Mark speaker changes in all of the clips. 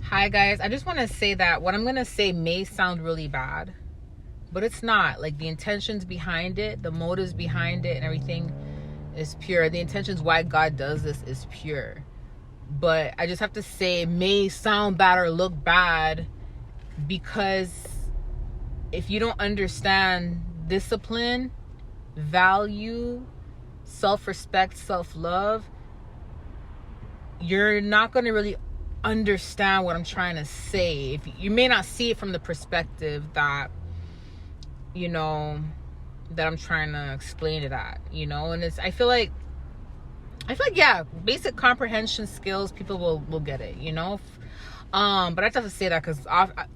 Speaker 1: Hi guys, I just want to say that what I'm going to say may sound really bad, but it's not. Like, the intentions behind it, the motives behind it and everything is pure. The intentions why God does this is pure. But I just have to say it may sound bad or look bad because if you don't understand discipline, value, self-respect, self-love, you're not going to really understand what I'm trying to say. If you may not see it from the perspective that that I'm trying to explain it at, and I feel like yeah, basic comprehension skills, people will get it, but I just have to say that because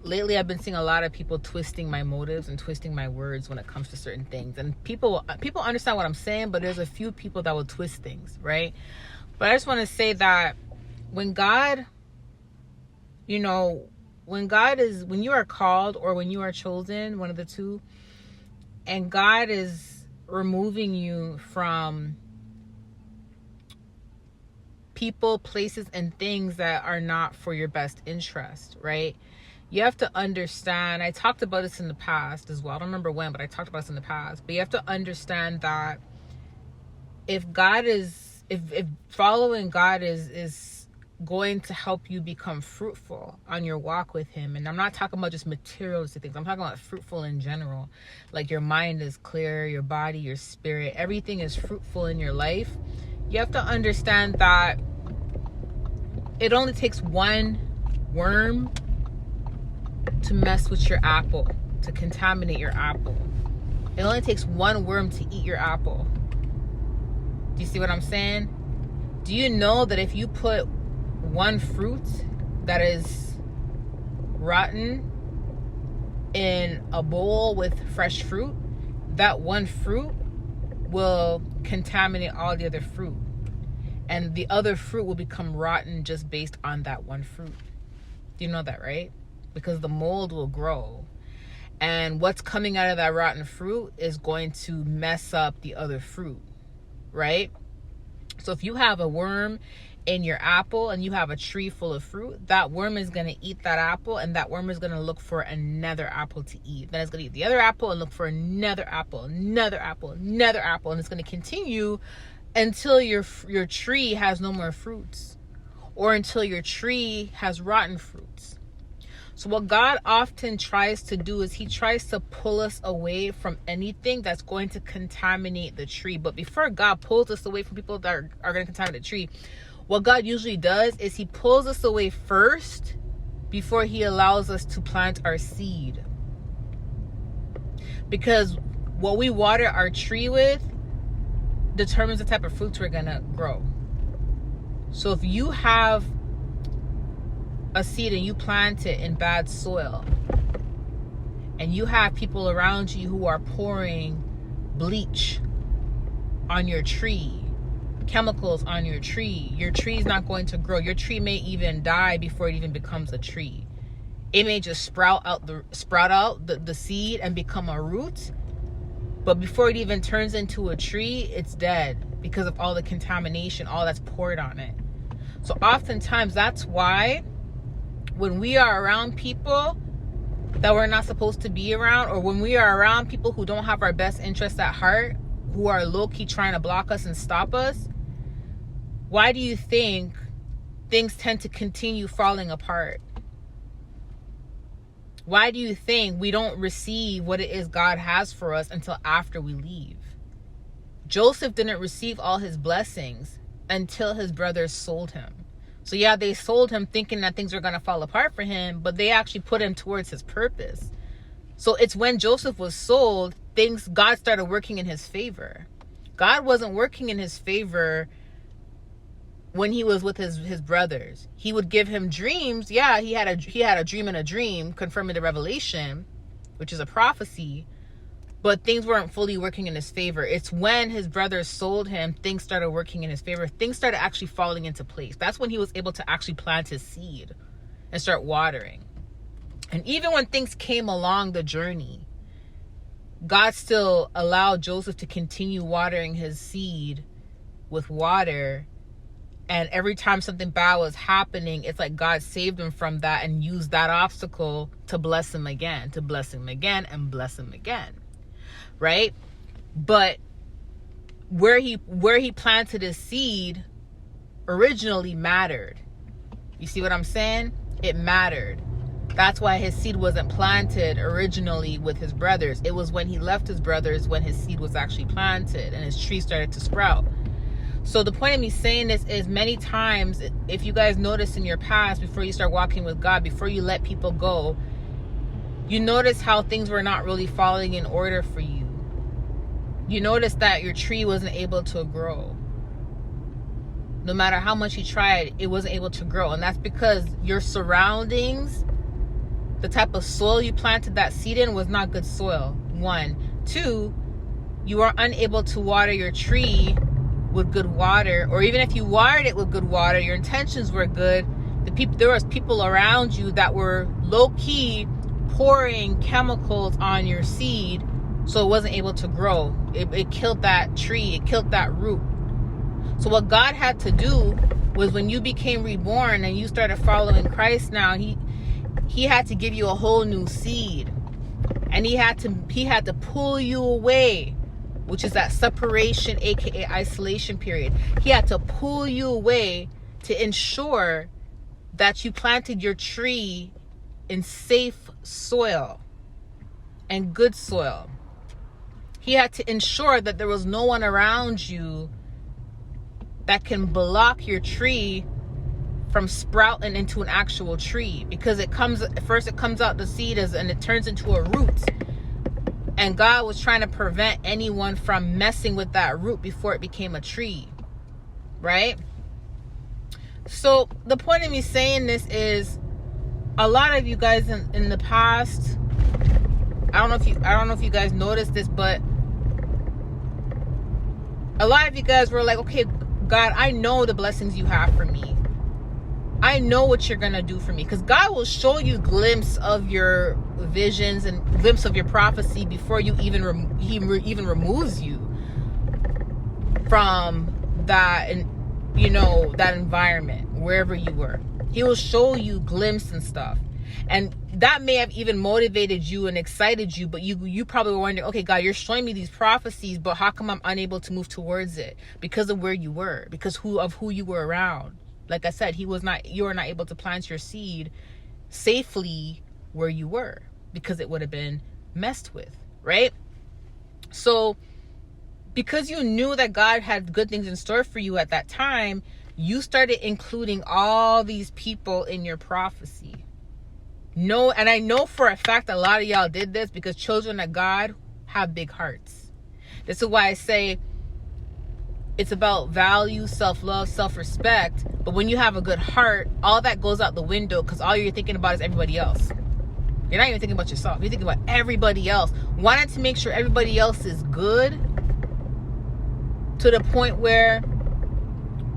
Speaker 1: lately I've been seeing a lot of people twisting my motives and twisting my words when it comes to certain things, and people understand what I'm saying, but there's a few people that will twist things, right? But I just want to say that when you are called or when you are chosen, one of the two, and God is removing you from people, places, and things that are not for your best interest, right? You have to understand, I talked about this in the past as well. I don't remember when, but I talked about this in the past. But you have to understand that if following God is going to help you become fruitful on your walk with him, and I'm not talking about just materialistic things, I'm talking about fruitful in general, like your mind is clear, your body, your spirit, everything is fruitful in your life. You have to understand that it only takes one worm to mess with your apple, to contaminate your apple. It only takes one worm to eat your apple. Do you see what I'm saying? Do you know that if you put one fruit that is rotten in a bowl with fresh fruit, that one fruit will contaminate all the other fruit, and the other fruit will become rotten just based on that one fruit? Do you know that, right? Because the mold will grow, and what's coming out of that rotten fruit is going to mess up the other fruit, right? So if you have a worm in your apple and you have a tree full of fruit, that worm is going to eat that apple, and that worm is going to look for another apple to eat. Then it's going to eat the other apple and look for another apple, another apple, another apple, and it's going to continue until your tree has no more fruits, or until your tree has rotten fruits. So what God often tries to do is he tries to pull us away from anything that's going to contaminate the tree. But before God pulls us away from people that are going to contaminate the tree, what God usually does is he pulls us away first before he allows us to plant our seed. Because what we water our tree with determines the type of fruits we're going to grow. So if you have a seed and you plant it in bad soil, and you have people around you who are pouring bleach on your tree, chemicals on your tree's not going to grow. Your tree may even die before it even becomes a tree. It may just sprout out the seed and become a root, but before it even turns into a tree, it's dead because of all the contamination, all that's poured on it. So oftentimes that's why when we are around people that we're not supposed to be around, or when we are around people who don't have our best interests at heart, who are low-key trying to block us and stop us, why do you think things tend to continue falling apart? Why do you think we don't receive what it is God has for us until after we leave? Joseph didn't receive all his blessings until his brothers sold him. So yeah, they sold him thinking that things were going to fall apart for him, but they actually put him towards his purpose. So it's when Joseph was sold, God started working in his favor. God wasn't working in his favor when he was with his brothers. He would give him dreams. Yeah, he had a dream and a dream, confirming the revelation, which is a prophecy. But things weren't fully working in his favor. It's when his brothers sold him, things started working in his favor. Things started actually falling into place. That's when he was able to actually plant his seed and start watering. And even when things came along the journey, God still allowed Joseph to continue watering his seed with water And every time something bad was happening, it's like God saved him from that and used that obstacle to bless him again, and bless him again. Right? But where he planted his seed originally mattered. You see what I'm saying? It mattered. That's why his seed wasn't planted originally with his brothers. It was when he left his brothers when his seed was actually planted and his tree started to sprout. So the point of me saying this is, many times, if you guys notice in your past, before you start walking with God, before you let people go, you notice how things were not really falling in order for you. You notice that your tree wasn't able to grow. No matter how much you tried, it wasn't able to grow. And that's because your surroundings, the type of soil you planted that seed in, was not good soil. 1. 2, you are unable to water your tree with good water, or even if you watered it with good water, your intentions were good. There was people around you that were low-key pouring chemicals on your seed, so it wasn't able to grow. It killed that tree. It killed that root. So what God had to do was, when you became reborn and you started following Christ now, he had to give you a whole new seed, and he had to pull you away, which is that separation, aka isolation period. He had to pull you away to ensure that you planted your tree in safe soil and good soil. He had to ensure that there was no one around you that can block your tree from sprouting into an actual tree, because it comes out the seed and it turns into a root. And God was trying to prevent anyone from messing with that root before it became a tree. Right? So the point of me saying this is, a lot of you guys in the past, I don't know if you guys noticed this, but a lot of you guys were like, okay, God, I know the blessings you have for me. I know what you're going to do for me. Because God will show you glimpse of your visions and glimpse of your prophecy before you he even removes you from that, and that environment, wherever you were. He will show you glimpse and stuff. And that may have even motivated you and excited you, but you probably were wondering, okay, God, you're showing me these prophecies, but how come I'm unable to move towards it? Because of where you were, because of who you were around. Like I said, you were not able to plant your seed safely where you were, because it would have been messed with, right? So because you knew that God had good things in store for you at that time, you started including all these people in your prophecy. No, and I know for a fact a lot of y'all did this, because children of God have big hearts. This is why I say it's about value, self-love, self-respect. But when you have a good heart, all that goes out the window, because all you're thinking about is everybody else. You're not even thinking about yourself. You're thinking about everybody else. Wanting to make sure everybody else is good, to the point where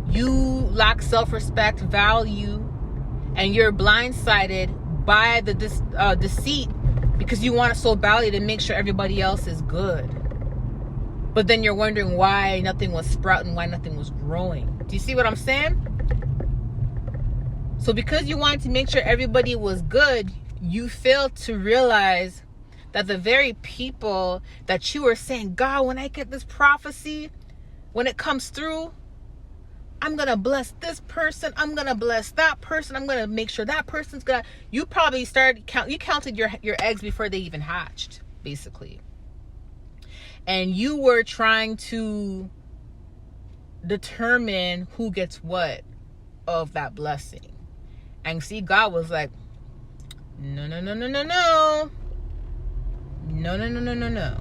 Speaker 1: you lack self-respect, value, and you're blindsided by the deceit, because you want it so badly to make sure everybody else is good. But then you're wondering why nothing was sprouting, why nothing was growing. Do you see what I'm saying? So because you wanted to make sure everybody was good, you failed to realize that the very people that you were saying, God, when I get this prophecy, when it comes through, I'm going to bless this person, I'm going to bless that person, I'm going to make sure that person's good. You probably you counted your eggs before they even hatched, basically. And you were trying to determine who gets what of that blessing. And see, God was like, no. No.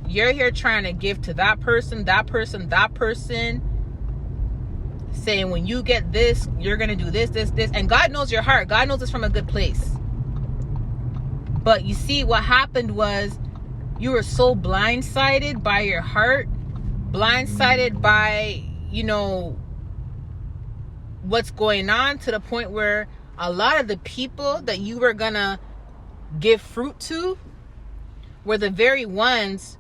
Speaker 1: You're here trying to give to that person, saying when you get this, you're going to do this. And God knows your heart. God knows it's from a good place. But you see, what happened was, you were so blindsided by your heart, blindsided by, what's going on, to the point where a lot of the people that you were gonna give fruit to were the very ones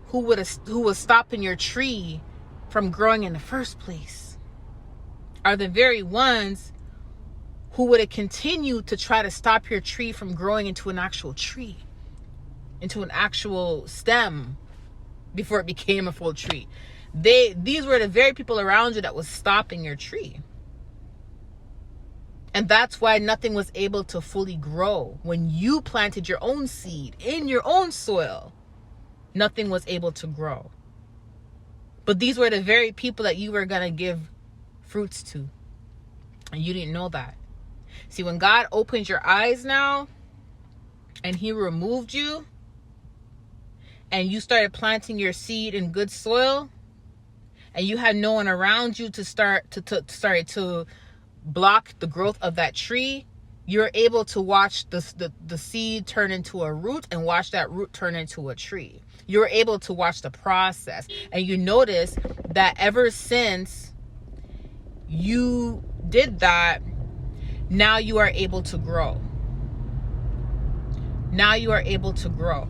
Speaker 1: who was stopping your tree from growing in the first place. are the very ones who would have continued to try to stop your tree from growing into an actual tree, into an actual stem before it became a full tree. These were the very people around you that was stopping your tree. And that's why nothing was able to fully grow. When you planted your own seed in your own soil, nothing was able to grow. But these were the very people that you were going to give fruits to. And you didn't know that. See, when God opened your eyes now and he removed you and you started planting your seed in good soil and you had no one around you to start to block the growth of that tree, you're able to watch the seed turn into a root and watch that root turn into a tree. You're able to watch the process. And you notice that ever since you did that, now you are able to grow. Now you are able to grow.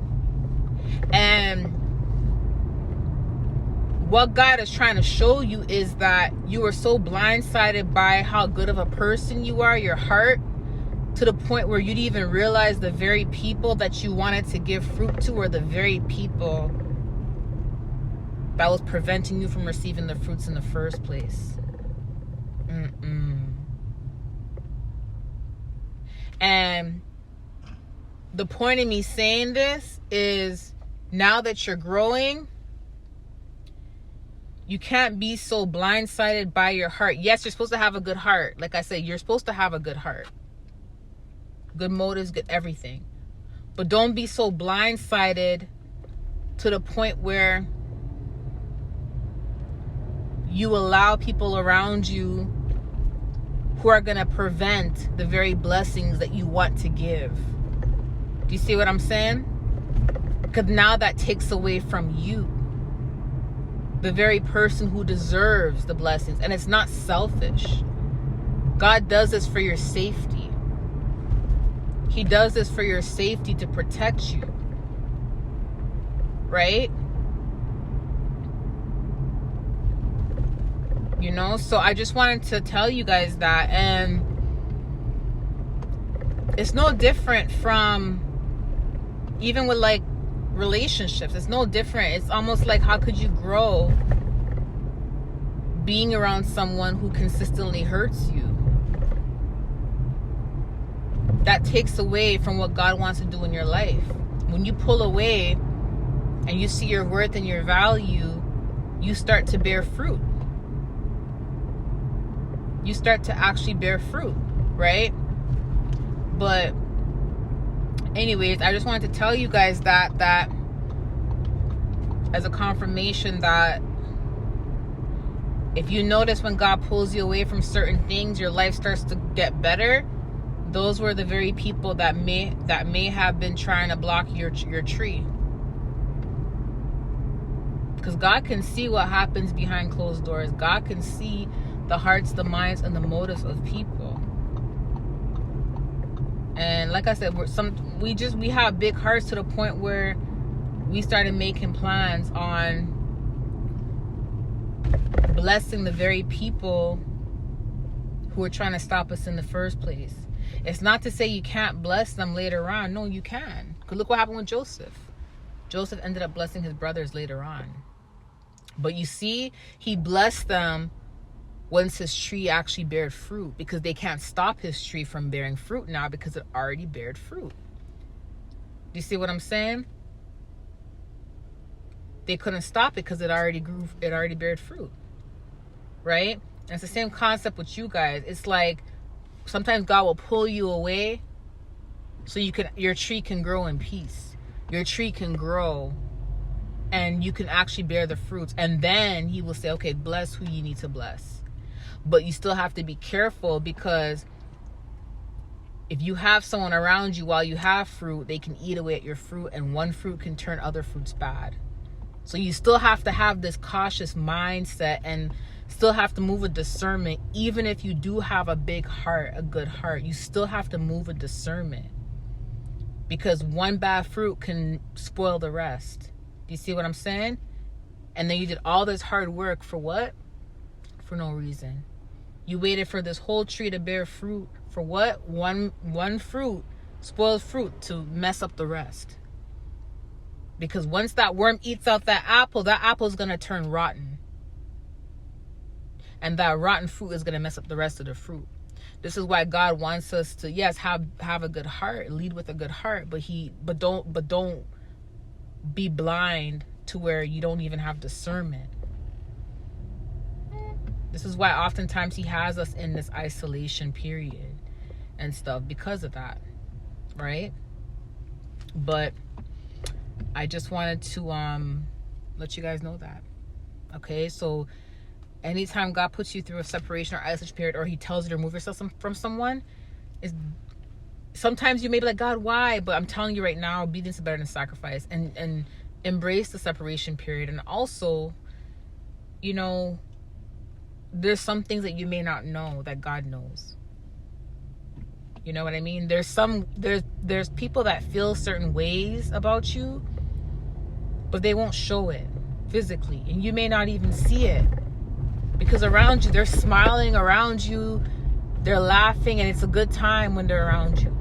Speaker 1: And what God is trying to show you is that you are so blindsided by how good of a person you are, your heart, to the point where you didn't even realize the very people that you wanted to give fruit to were the very people that was preventing you from receiving the fruits in the first place. And the point of me saying this is, now that you're growing, you can't be so blindsided by your heart. Yes, you're supposed to have a good heart. Like I said, you're supposed to have a good heart. Good motives, good everything. But don't be so blindsided to the point where you allow people around you who are going to prevent the very blessings that you want to give. Do you see what I'm saying? Because now that takes away from you, the very person who deserves the blessings. And it's not selfish. God does this for your safety. He does this for your safety, to protect you. Right? You know, so I just wanted to tell you guys that. And it's no different from even with like relationships. It's no different. It's almost like, how could you grow being around someone who consistently hurts you? That takes away from what God wants to do in your life. When you pull away and you see your worth and your value, you start to bear fruit. You start to actually bear fruit, right? But anyways, I just wanted to tell you guys that as a confirmation that if you notice when God pulls you away from certain things, your life starts to get better. Those were the very people that may have been trying to block your tree. Because God can see what happens behind closed doors. God can see the hearts, the minds, and the motives of people. And like I said, we have big hearts to the point where we started making plans on blessing the very people who are trying to stop us in the first place. It's not to say you can't bless them later on. No, you can. Because look what happened with Joseph. Joseph ended up blessing his brothers later on. But you see, he blessed them once his tree actually bared fruit, because they can't stop his tree from bearing fruit now because it already bared fruit. Do you see what I'm saying? They couldn't stop it because it already grew, it already bared fruit. Right? And it's the same concept with you guys. It's like sometimes God will pull you away so your tree can grow in peace. Your tree can grow and you can actually bear the fruits. And then he will say, okay, bless who you need to bless. But you still have to be careful, because if you have someone around you while you have fruit, they can eat away at your fruit, and one fruit can turn other fruits bad. So you still have to have this cautious mindset and still have to move with discernment. Even if you do have a big heart, a good heart, you still have to move with discernment, because one bad fruit can spoil the rest. Do you see what I'm saying? And then you did all this hard work for what? For no reason. You waited for this whole tree to bear fruit. For what? One fruit, spoiled fruit, to mess up the rest. Because once that worm eats out that apple is going to turn rotten. And that rotten fruit is going to mess up the rest of the fruit. This is why God wants us to, yes, have a good heart, lead with a good heart, but don't be blind to where you don't even have discernment. This is why oftentimes he has us in this isolation period and stuff because of that, right? But I just wanted to let you guys know that. Okay, so anytime God puts you through a separation or isolation period, or he tells you to remove yourself from someone, sometimes you may be like, God, why? But I'm telling you right now, obedience is better than sacrifice. And embrace the separation period. And also, you know, there's some things that you may not know that God knows. You know what I mean? There's people that feel certain ways about you, but they won't show it physically, and you may not even see it, because around you, they're smiling around you, they're laughing, and it's a good time when they're around you.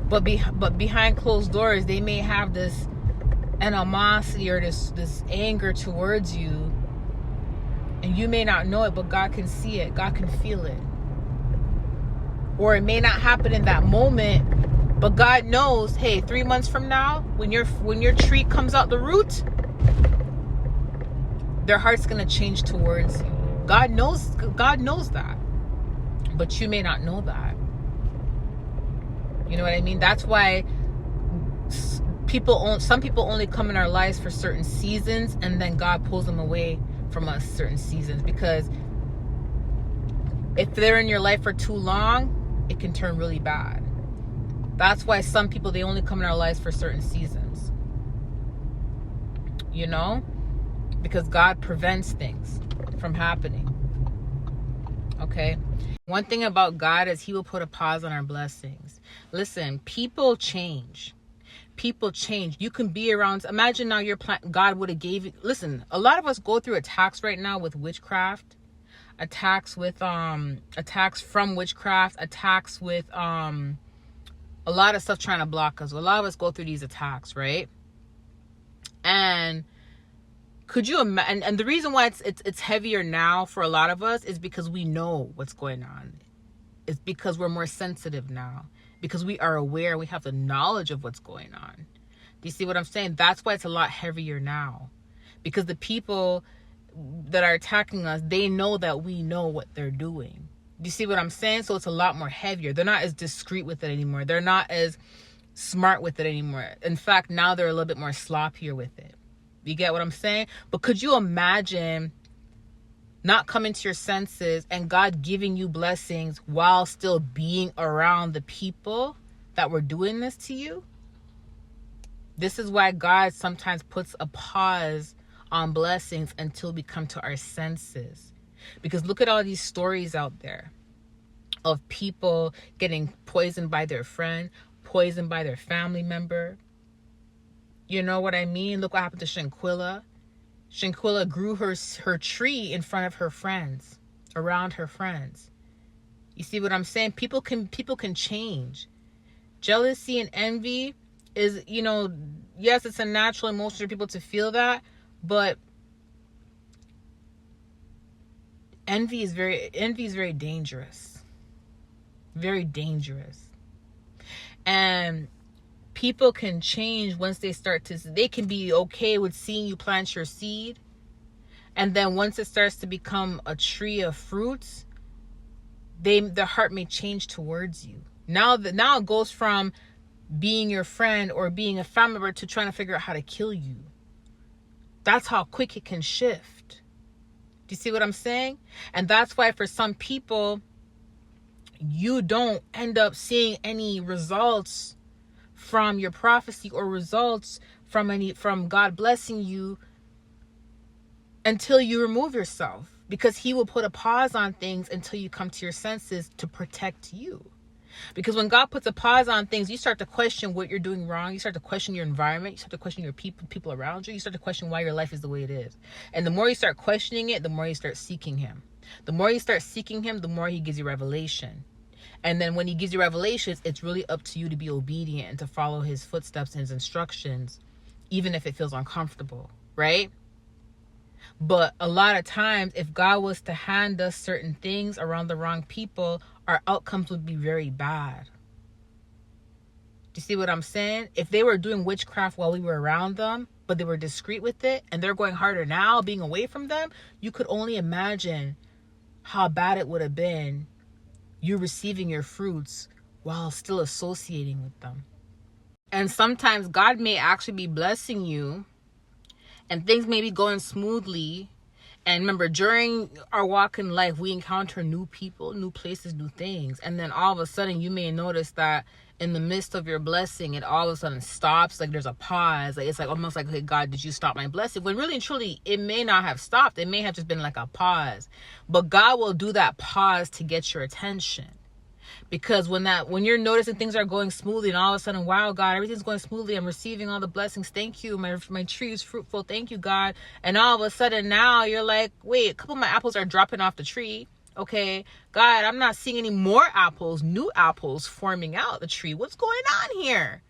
Speaker 1: But behind closed doors, they may have this animosity or this anger towards you, and you may not know it, but God can see it, God can feel it. Or it may not happen in that moment, but God knows, hey, 3 months from now, when your tree comes out the root, their heart's going to change towards you. God knows that. But you may not know that. You know what I mean? That's why some people only come in our lives for certain seasons, and then God pulls them away from us certain seasons, because if they're in your life for too long, it can turn really bad. That's why some people, they only come in our lives for certain seasons. You know? Because God prevents things from happening. Okay? One thing about God is he will put a pause on our blessings. Listen, people change. People change. You can be around. Imagine now God would have gave you. Listen, a lot of us go through attacks right now with witchcraft. Attacks from witchcraft. Attacks with a lot of stuff trying to block us. A lot of us go through these attacks, right? And could you imagine? And the reason why it's heavier now for a lot of us is because we know what's going on. It's because we're more sensitive now. Because we are aware, we have the knowledge of what's going on. Do you see what I'm saying? That's why it's a lot heavier now. Because the people that are attacking us, they know that we know what they're doing. Do you see what I'm saying? So it's a lot more heavier. They're not as discreet with it anymore. They're not as smart with it anymore. In fact, now they're a little bit more sloppier with it. You get what I'm saying? But could you imagine not coming to your senses and God giving you blessings while still being around the people that were doing this to you? This is why God sometimes puts a pause on blessings until we come to our senses. Because look at all these stories out there of people getting poisoned by their friend, poisoned by their family member. You know what I mean? Look what happened to Shanquilla. Shanquilla grew her tree in front of her friends, around her friends. You see what I'm saying? People can change. Jealousy and envy is, you know, yes, it's a natural emotion for people to feel that, but envy is very dangerous. Very dangerous. And people can change once they can be okay with seeing you plant your seed. And then once it starts to become a tree of fruits, the heart may change towards you. Now it goes from being your friend or being a family member to trying to figure out how to kill you. That's how quick it can shift. Do you see what I'm saying? And that's why for some people, you don't end up seeing any results from your prophecy or results from God blessing you until you remove yourself, because he will put a pause on things until you come to your senses to protect you. Because when God puts a pause on things, you start to question what you're doing wrong. You start to question your environment. You start to question your people around you. You start to question why your life is the way it is. And the more you start questioning it, the more you start seeking him. The more you start seeking him, the more he gives you revelation. And then when he gives you revelations, it's really up to you to be obedient and to follow his footsteps and his instructions, even if it feels uncomfortable, right? But a lot of times, if God was to hand us certain things around the wrong people, our outcomes would be very bad. Do you see what I'm saying? If they were doing witchcraft while we were around them, but they were discreet with it, and they're going harder now, being away from them, you could only imagine how bad it would have been you receiving your fruits while still associating with them. And sometimes God may actually be blessing you and things may be going smoothly. And remember, during our walk in life, we encounter new people, new places, new things. And then all of a sudden, you may notice that in the midst of your blessing, it all of a sudden stops. Like there's a pause. Like it's like almost like, hey, God, did you stop my blessing? When really and truly, it may not have stopped. It may have just been like a pause. But God will do that pause to get your attention. Because when you're noticing things are going smoothly and all of a sudden, wow, God, everything's going smoothly. I'm receiving all the blessings. Thank you. My tree is fruitful. Thank you, God. And all of a sudden now you're like, wait, a couple of my apples are dropping off the tree. Okay, God, I'm not seeing any more apples, new apples forming out the tree. What's going on here?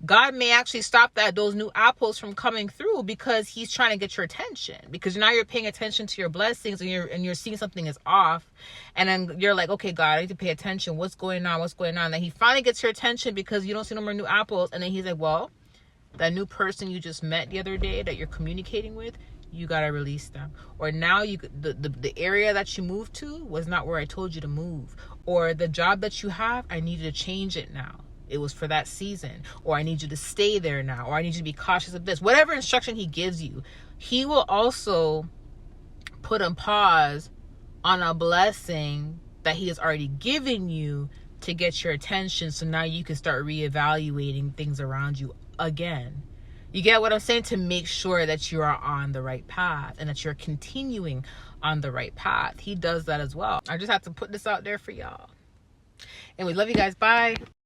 Speaker 1: God may actually stop those new apples from coming through because he's trying to get your attention, because now you're paying attention to your blessings and you're seeing something is off. And then you're like, okay, God, I need to pay attention. What's going on? And then he finally gets your attention because you don't see no more new apples. And then he's like, well, that new person you just met the other day that you're communicating with, you got to release them. Or now the area that you moved to was not where I told you to move. Or the job that you have, I need you to change it now. It was for that season. Or I need you to stay there now. Or I need you to be cautious of this. Whatever instruction he gives you, he will also put a pause on a blessing that he has already given you to get your attention. So now you can start reevaluating things around you again. You get what I'm saying? To make sure that you are on the right path and that you're continuing on the right path. He does that as well. I just have to put this out there for y'all. And we love you guys. Bye.